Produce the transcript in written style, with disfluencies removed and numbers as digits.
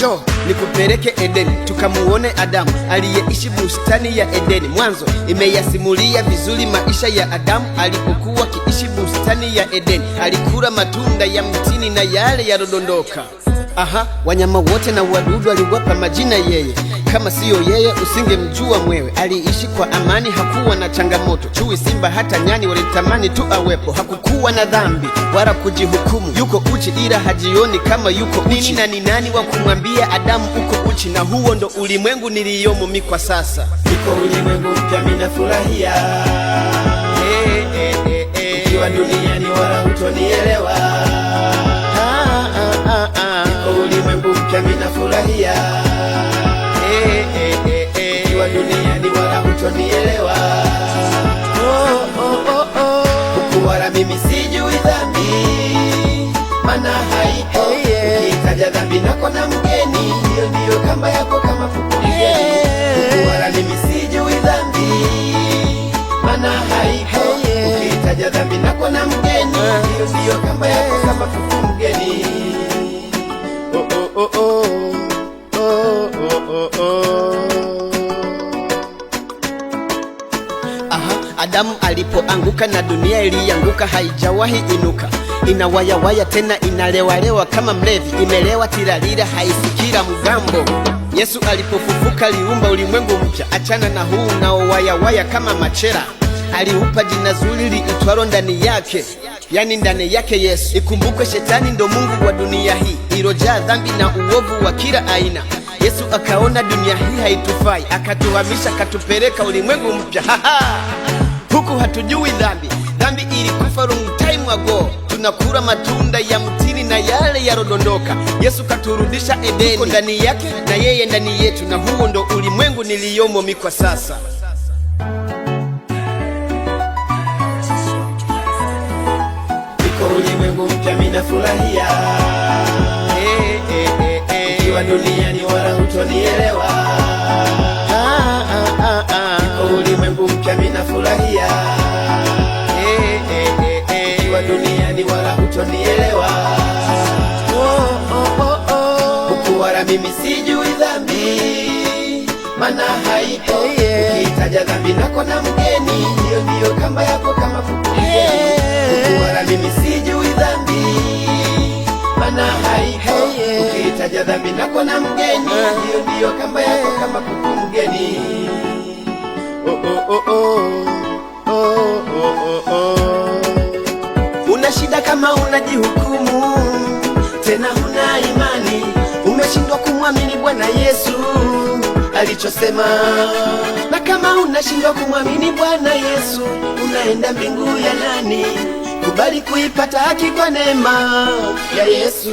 Njoo nikupeleke Edeni, tukamuone Adamu aliyeishi bustani ya Edeni. Mwanzo imeyasimulia vizuri maisha ya Adamu alipokuwa kiishi bustani ya Edeni. Alikula matunda ya mtini na yale yalodondoka. Wanyama wote na wadudu aliwapa majina yeye. Kama siyo yeye usingemjua mwewe. Aliishi kwa amani, hakuwa na changamoto. Chui, simba, hata nyani walitamani tu awepo. Hakukuwa na dhambi wala kujihukumu. Yuko uchi ila hajioni kama yuko uchi. Nini na ni nani wa kumwambia Adamu uko uchi? Na huo ndo ulimwengu niliyomo mi kwa sasa. Niko ulimwengu mpya mina furahia. Ukiwa duniani wala hutonielewa. Niko ulimwengu mpya mina furahia. Ukiwa duniani wala hutonielewa. Huku wala mimi sijui dhambi, mana haipo. Ukitaja dhambi nako na mgeni, hiyo ndiyo kamba yako kama kuku mgeni. Huku wala mimi sijui dhambi, mana haipo. Ukitaja dhambi nako na mgeni, hiyo ndiyo kamba yako kama kuku mgeni. Adamu alipoanguka na dunia ilianguka, haijawahi inuka. Inawayawaya tena inalewalewa kama mlevi, imelewa tiralira haisikira mgambo. Yesu alipofufuka aliumba ulimwengu mpya, achana na huu unaowayawaya kama machera. Aliupa jina zuri liitwalo ndani yake, yani ndani yake Yesu. Ikumbukwe shetani ndo mungu wa dunia hii ilojaa dhambi na uovu wa kila aina. Yesu akaona dunia hii haitufai, akatuhamisha akatupeleka ulimwengu mpya. Huku hatujui dhambi, dhambi ilikufa long time ago. Tunakula matunda ya mtini na yale yalodondoka. Yesu katurudisha Edeni, tuko ndani yake na yeye ndani yetu. Na huo ndo ulimwengu niliyomo mi kwa sasa. Niko ulimwengu mpya mina furahia. Ukiwa duniani wala hutonielewa. Niko ulimwengu mpya mina furahia. Ukiwa duniani wala hutonielewa. Huku wala mimi sijui dhambi, mana haipo. Ukitaja dhambi nako na mgeni, hiyo ndiyo kamba yako kama kuku mgeni. Huku wala mimi sijui dhambi, mana haipo. Ukitaja dhambi nako na mgeni, hiyo ndiyo kamba yako kama kuku mgeni. Una shida kama unajihukumu, tena huna imani. Umeshindwa kumwamini Bwana Yesu alichosema. Na kama unashindwa kumwamini Bwana Yesu, unaenda mbingu ya nani? Kubali kuipata haki kwa neema ya Yesu.